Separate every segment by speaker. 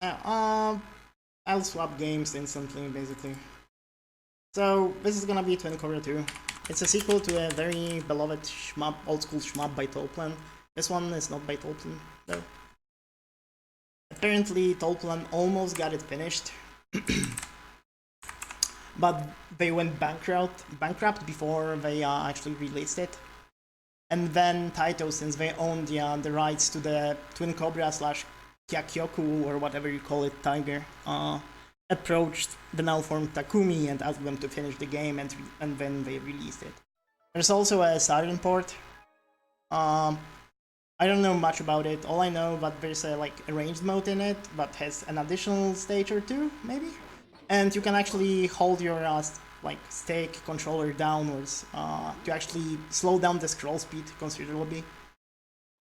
Speaker 1: I'll swap games instantly, basically. So this is gonna be Twin Cobra 2. It's a sequel to a very beloved shmup, old school shmup by Tolplan. This one is not by Tolplan, though. Apparently, Tolplan almost got it finished, but they went bankrupt before they actually released it. And then Taito, since they own the rights to the Twin Cobra / Kyakyoku, or whatever you call it, Tiger, approached the now formed Takumi and asked them to finish the game, and then they released it. There's also a Saturn port. I don't know much about it. All I know that there's a arranged mode in it that has an additional stage or two, maybe, and you can actually hold your stick controller downwards to actually slow down the scroll speed considerably.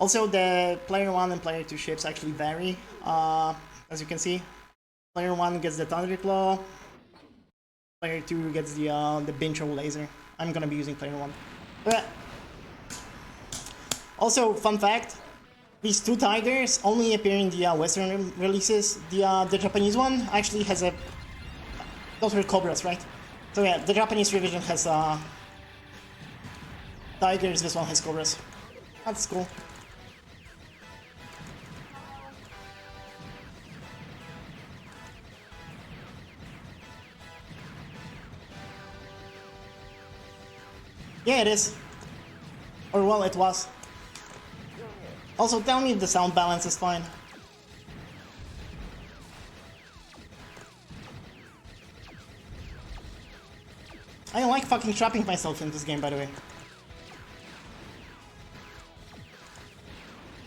Speaker 1: Also, the player 1 and player 2 ships actually vary. As you can see, player 1 gets the Thunderclaw, player 2 gets the Bincho laser. I'm gonna be using player 1. But also, fun fact, these two Tigers only appear in the Western releases. The Japanese one actually has a... Those were Cobras, right? So yeah, the Japanese revision has Tigers, this one has Cobras. That's cool. Yeah, it is. Or well, it was. Also, tell me if the sound balance is fine. I don't like fucking trapping myself in this game, by the way.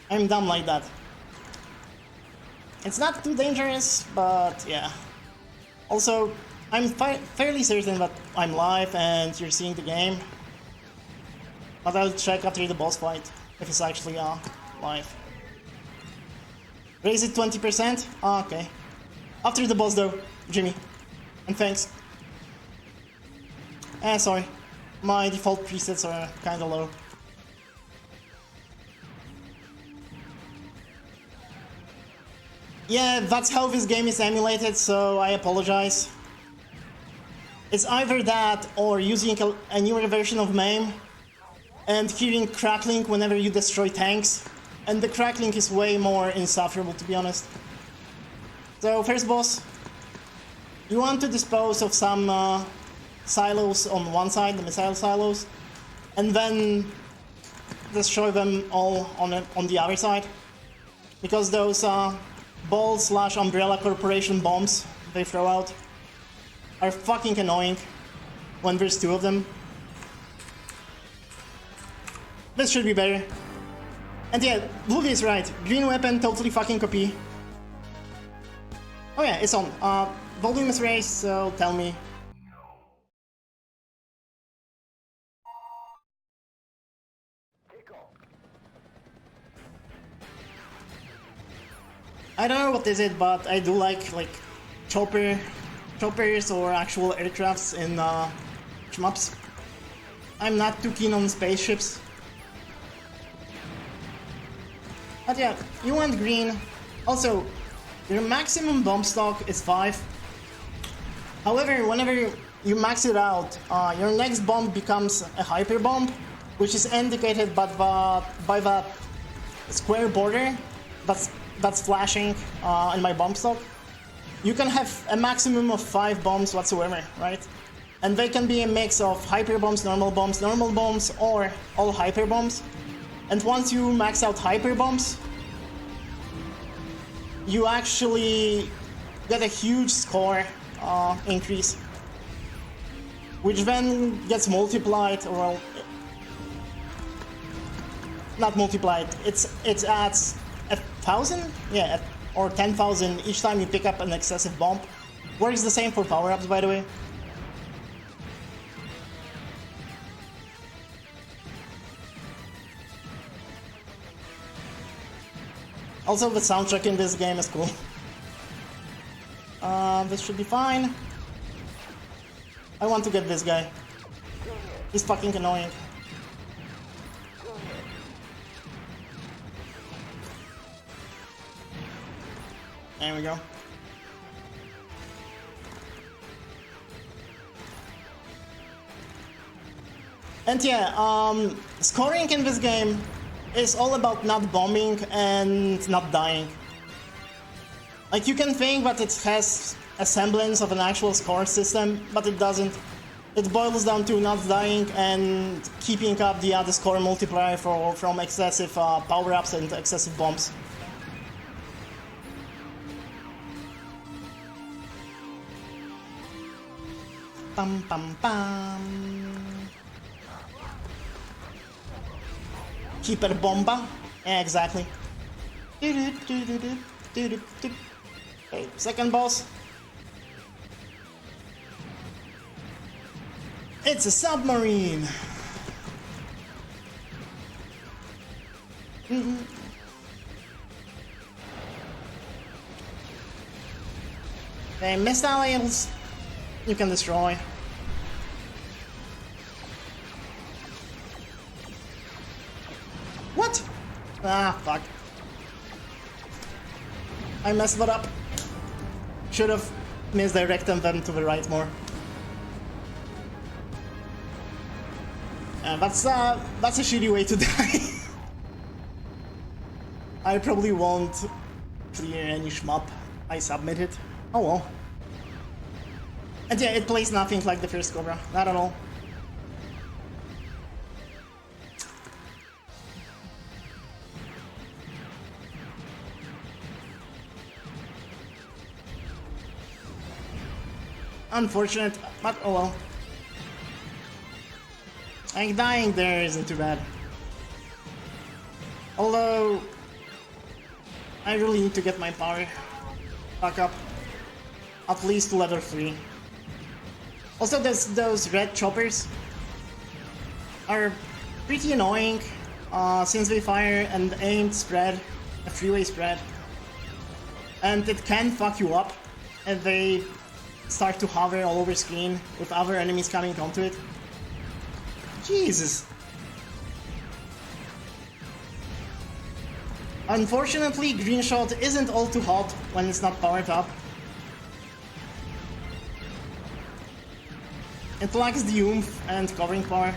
Speaker 1: I'm dumb like that. It's not too dangerous, but yeah. Also, I'm fairly certain that I'm live and you're seeing the game. But I'll check after the boss fight if it's actually live. Raise it 20%? Okay. After the boss though, Jimmy. And thanks. Sorry. My default presets are kinda low. Yeah, that's how this game is emulated, so I apologize. It's either that or using a newer version of MAME and hearing crackling whenever you destroy tanks. And the crackling is way more insufferable, to be honest. So, first boss. You want to dispose of some silos on one side, the missile silos, and then destroy them all on the other side. Because those Ball/Umbrella Corporation bombs they throw out are fucking annoying when there's two of them. This should be better. And yeah, Blue is right. Green weapon, totally fucking copy. Oh yeah, it's on. Volume is raised, so tell me. I don't know what is it, but I do like choppers or actual aircrafts in shmups. I'm not too keen on spaceships. But yeah, you want green. Also, your maximum bomb stock is 5. However, whenever you max it out, your next bomb becomes a hyper bomb, which is indicated by that square border that's flashing in my bomb stock. You can have a maximum of 5 bombs whatsoever, right? And they can be a mix of hyper bombs, normal bombs, or all hyper bombs. And once you max out hyper bombs, you actually get a huge score increase, which then gets multiplied, or well, not multiplied. It adds 1,000, yeah, or 10,000 each time you pick up an excessive bomb. Works the same for power-ups, by the way. Also, the soundtrack in this game is cool. This should be fine. I want to get this guy. He's fucking annoying. There we go. And yeah, scoring in this game is all about not bombing and not dying. Like, you can think that it has a semblance of an actual score system, but it doesn't. It boils down to not dying and keeping up the score multiplier from excessive power-ups and excessive bombs. Pam pam pam. Keeper bomba. Yeah, exactly. Okay, second boss. It's a submarine. Okay, missiles. You can destroy. What? Ah, fuck. I messed that up. Should have misdirected them to the right more. That's a shitty way to die. I probably won't clear any shmup I submitted. Oh well. And yeah, it plays nothing like the first Cobra. Not at all. Unfortunate, but oh well. Like, dying there isn't too bad. Although, I really need to get my power back up. At least to level 3. Also, those red choppers are pretty annoying since they fire an aimed spread, a freeway spread. And it can fuck you up, and they start to hover all over screen with other enemies coming onto it. Jesus. Unfortunately, green shot isn't all too hot when it's not powered up. It lacks the oomph and covering power.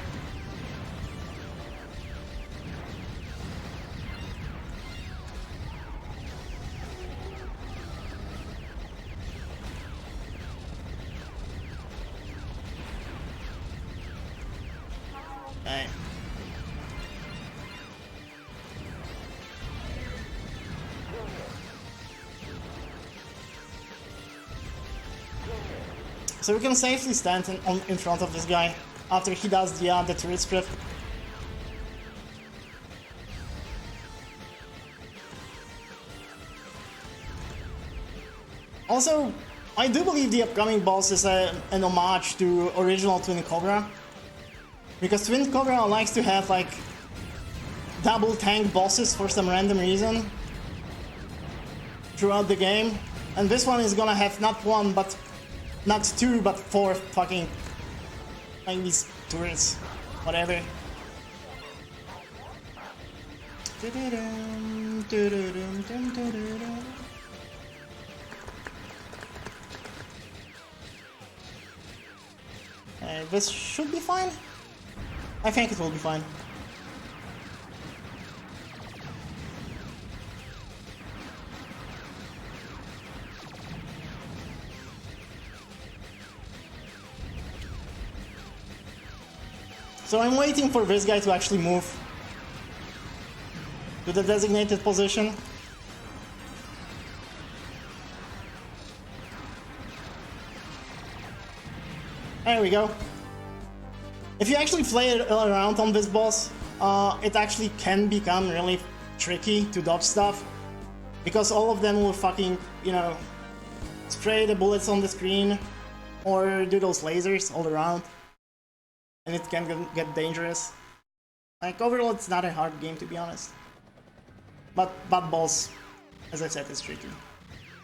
Speaker 1: Okay. So we can safely stand in front of this guy after he does the turret spread. Also, I do believe the upcoming boss is an homage to original Twin Cobra. Because Twin Cobra likes to have like double tank bosses for some random reason throughout the game. And this one is gonna have not one, but not two, but four fucking like these turrets. Whatever. This should be fine. I think it will be fine. So I'm waiting for this guy to actually move to the designated position. There we go. If you actually play it around on this boss, it actually can become really tricky to dodge stuff. Because all of them will fucking, you know, spray the bullets on the screen or do those lasers all around. And it can get dangerous. Like, overall, it's not a hard game, to be honest. But boss, as I said, is tricky.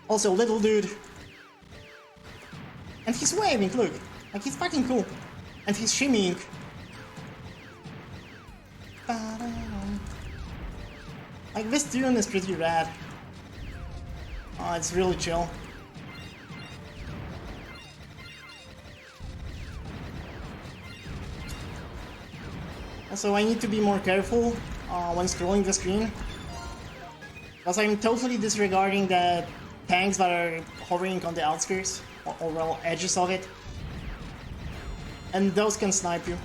Speaker 1: Also, little dude. And he's waving, look. Like, he's fucking cool. And he's shimmying. Like, this tune is pretty rad. Oh, it's really chill. Also, I need to be more careful when scrolling the screen, because I'm totally disregarding the tanks that are hovering on the outskirts, or well, edges of it. And those can snipe you.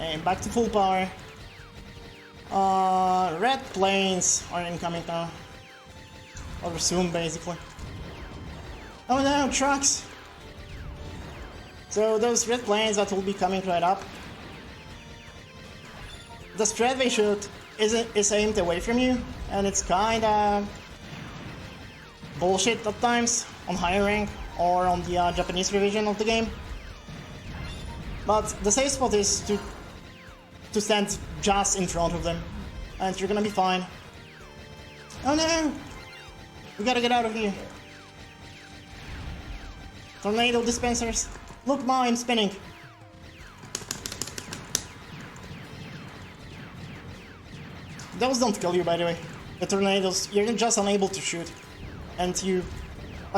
Speaker 1: And back to full power. Red planes are incoming now. Or soon, basically. Oh no, trucks! So those red planes that will be coming right up. The spread they shoot is aimed away from you, and it's kinda bullshit at times on higher rank or on the Japanese revision of the game. But the safe spot is to stand just in front of them, and you're gonna be fine. Oh no! We gotta get out of here. Tornado dispensers. Look, Ma, I'm spinning. Those don't kill you, by the way. The tornadoes, you're just unable to shoot. But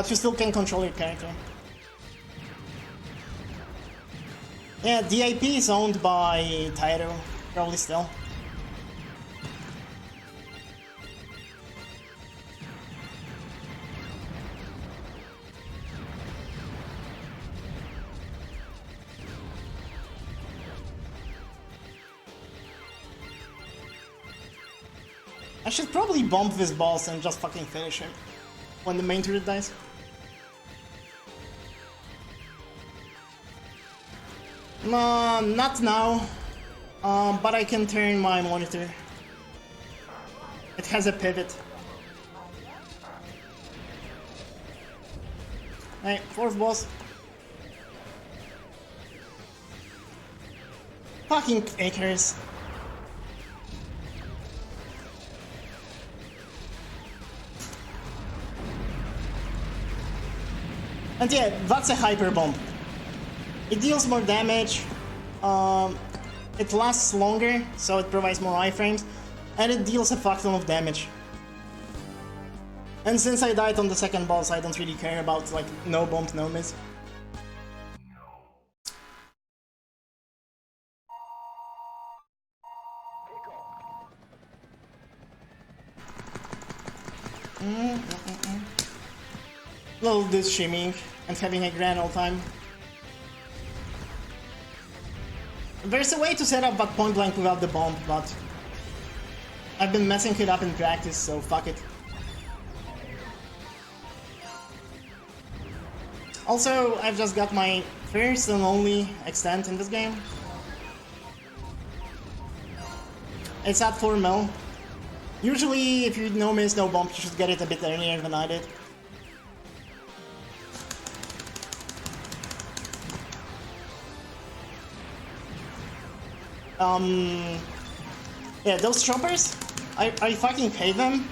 Speaker 1: you still can control your character. Yeah, DIP is owned by Tairo, probably still. I should probably bump this boss and just fucking finish him when the main turret dies. No, not now, but I can turn my monitor. It has a pivot. Hey, fourth boss. Fucking acres. And yeah, that's a hyper bomb. It deals more damage, it lasts longer, so it provides more iframes, and it deals a fuck ton of damage. And since I died on the second boss, I don't really care about, like, no bomb, no miss. Little this shimmying and having a grand old time. There's a way to set up that point blank without the bomb, but I've been messing it up in practice, so fuck it. Also, I've just got my first and only extent in this game. It's at 4 mil. Usually, if you no miss, no bump, you should get it a bit earlier than I did. Yeah, those choppers, I fucking hate them.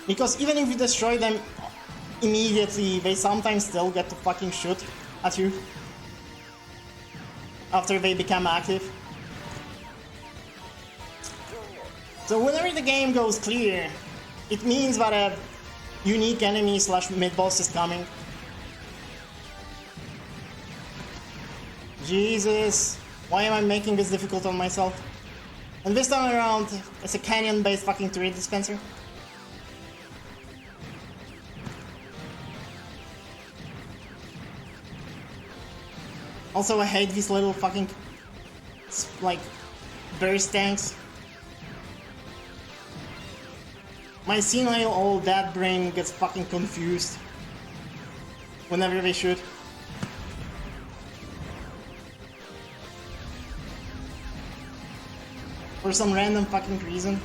Speaker 1: Because even if you destroy them immediately, they sometimes still get to fucking shoot at you after they become active. So whenever the game goes clear, it means that a unique enemy slash mid-boss is coming. Jesus, why am I making this difficult on myself? And this time around, it's a canyon-based fucking turret dispenser. Also, I hate these little fucking, like, burst tanks. My senile old dad brain gets fucking confused whenever they shoot. For some random fucking reason.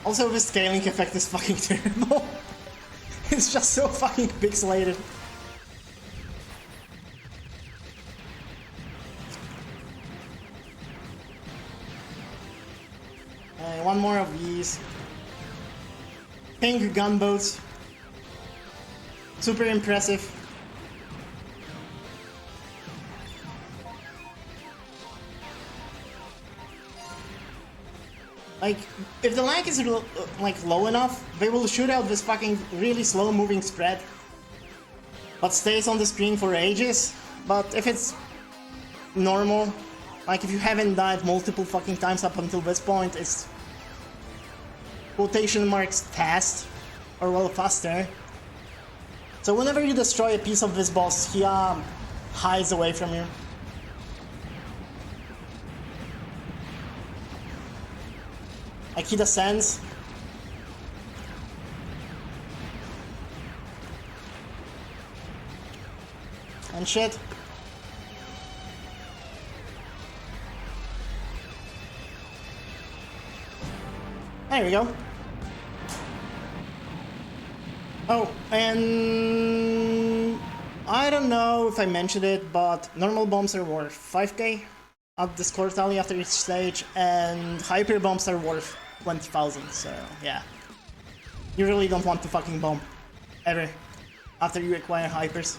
Speaker 1: Also, the scaling effect is fucking terrible. It's just so fucking pixelated. One more of these. Pink gunboats. Super impressive. Like, if the lag is like low enough, they will shoot out this fucking really slow moving spread, but stays on the screen for ages. But if it's normal, like if you haven't died multiple fucking times up until this point, it's quotation marks fast, or well, faster. So whenever you destroy a piece of this boss, he hides away from you. Like he descends. And shit. There we go. Oh, and I don't know if I mentioned it, but normal bombs are worth 5k at the score tally after each stage, and hyper bombs are worth 20,000, so yeah. You really don't want to fucking bomb, ever, after you acquire hypers.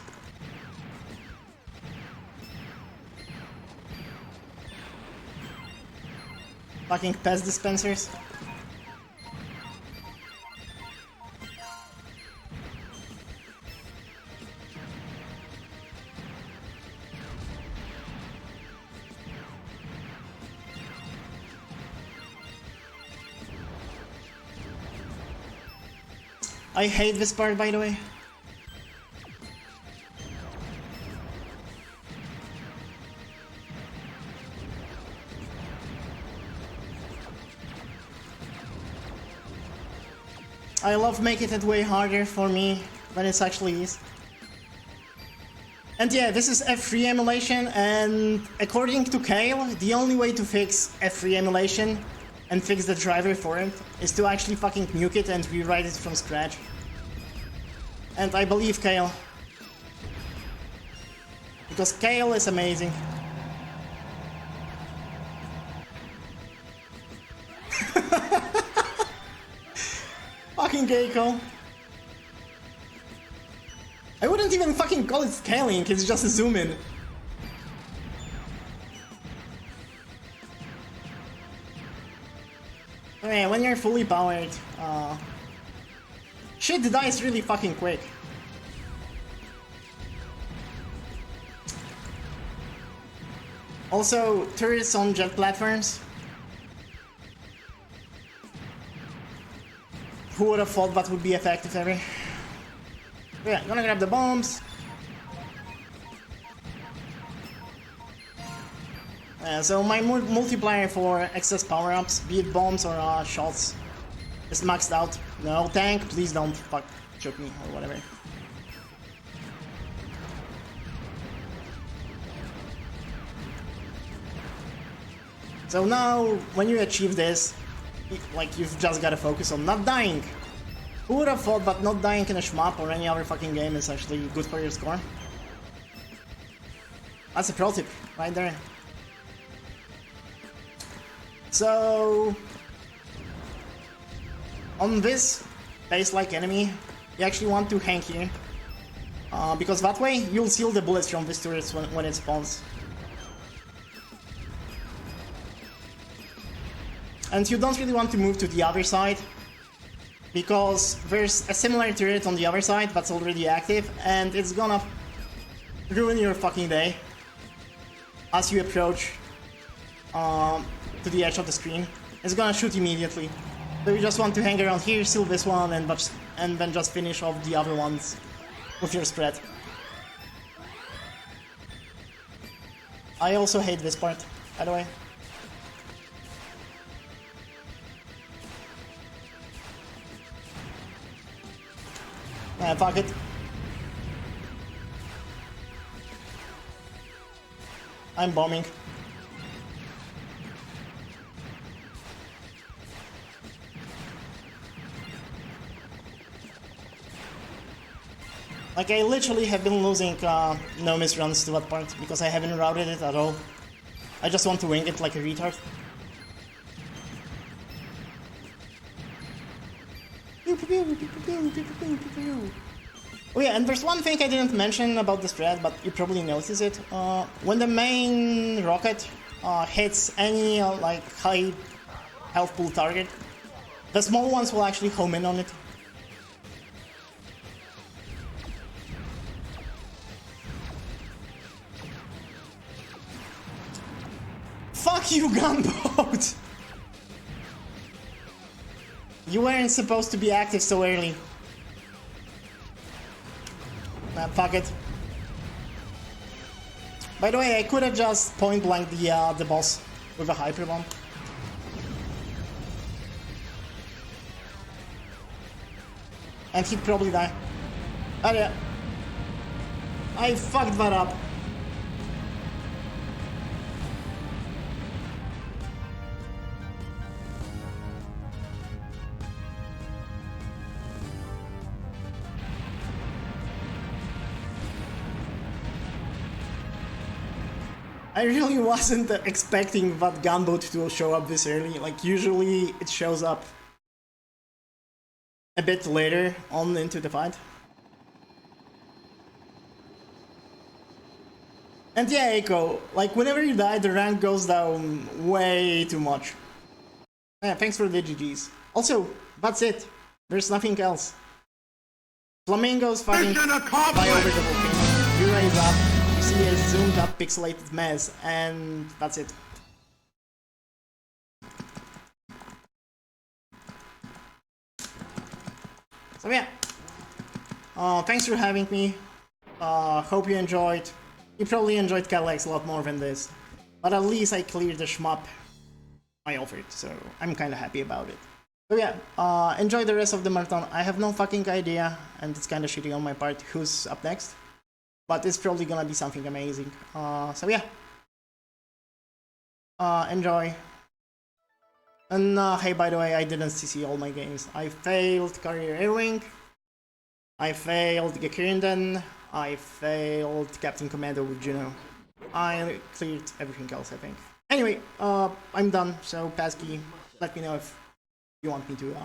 Speaker 1: Fucking pest dispensers. I hate this part, by the way. I love making it way harder for me than it actually is. And yeah, this is F3 emulation, and according to Kale, the only way to fix F3 emulation and fix the driver for it is to actually fucking nuke it and rewrite it from scratch. And I believe Kale. Because Kale is amazing. Fucking Keiko. I wouldn't even fucking call it scaling, it's just a zoom in. Okay, when you're fully powered, shit dies really fucking quick. Also, turrets on jet platforms. Who would have thought that would be effective ever? Yeah, gonna grab the bombs. So my multiplier for excess power-ups, be it bombs or shots, is maxed out. No, tank, please don't fuck choke me or whatever. So now, when you achieve this, like, you've just gotta focus on not dying. Who would have thought that not dying in a shmup or any other fucking game is actually good for your score? That's a pro tip, right there. So, on this base-like enemy, you actually want to hang here, because that way you'll seal the bullets from this turret when it spawns. And you don't really want to move to the other side, because there's a similar turret on the other side that's already active, and it's gonna ruin your fucking day as you approach to the edge of the screen. It's gonna shoot immediately. So you just want to hang around here, seal this one, and then just finish off the other ones with your spread. I also hate this part, by the way. Fuck it. I'm bombing. Like, I literally have been losing no miss runs to that part because I haven't routed it at all. I just want to wing it like a retard. Oh yeah, and there's one thing I didn't mention about this strat, but you probably noticed it. When the main rocket hits any like high health pool target, the small ones will actually home in on it. Fuck you, gunboat! You weren't supposed to be active so early. Nah, fuck it. By the way, I could have just point blanked the boss with a hyper bomb. And he'd probably die. Oh yeah. I fucked that up. I really wasn't expecting that gunboat to show up this early. Like, usually it shows up a bit later on into the fight. And yeah, Echo, like, whenever you die, the rank goes down way too much. Yeah, thanks for the GGs. Also, that's it. There's nothing else. Flamingos fucking fly over the volcano. You raise up. See a zoomed up pixelated mess, and that's it. So yeah, thanks for having me. Hope you enjoyed. You probably enjoyed Cadillacs a lot more than this, but at least I cleared the shmup I offered, so I'm kind of happy about it. So yeah, enjoy the rest of the marathon. I have no fucking idea, and it's kind of shitty on my part, who's up next. But it's probably gonna be something amazing. So yeah. Enjoy. And hey, by the way, I didn't CC all my games. I failed Carrier Airwing. I failed Gekirnden. I failed Captain Commando with Juno. I cleared everything else, I think. Anyway, I'm done, so Pasky, let me know if you want me to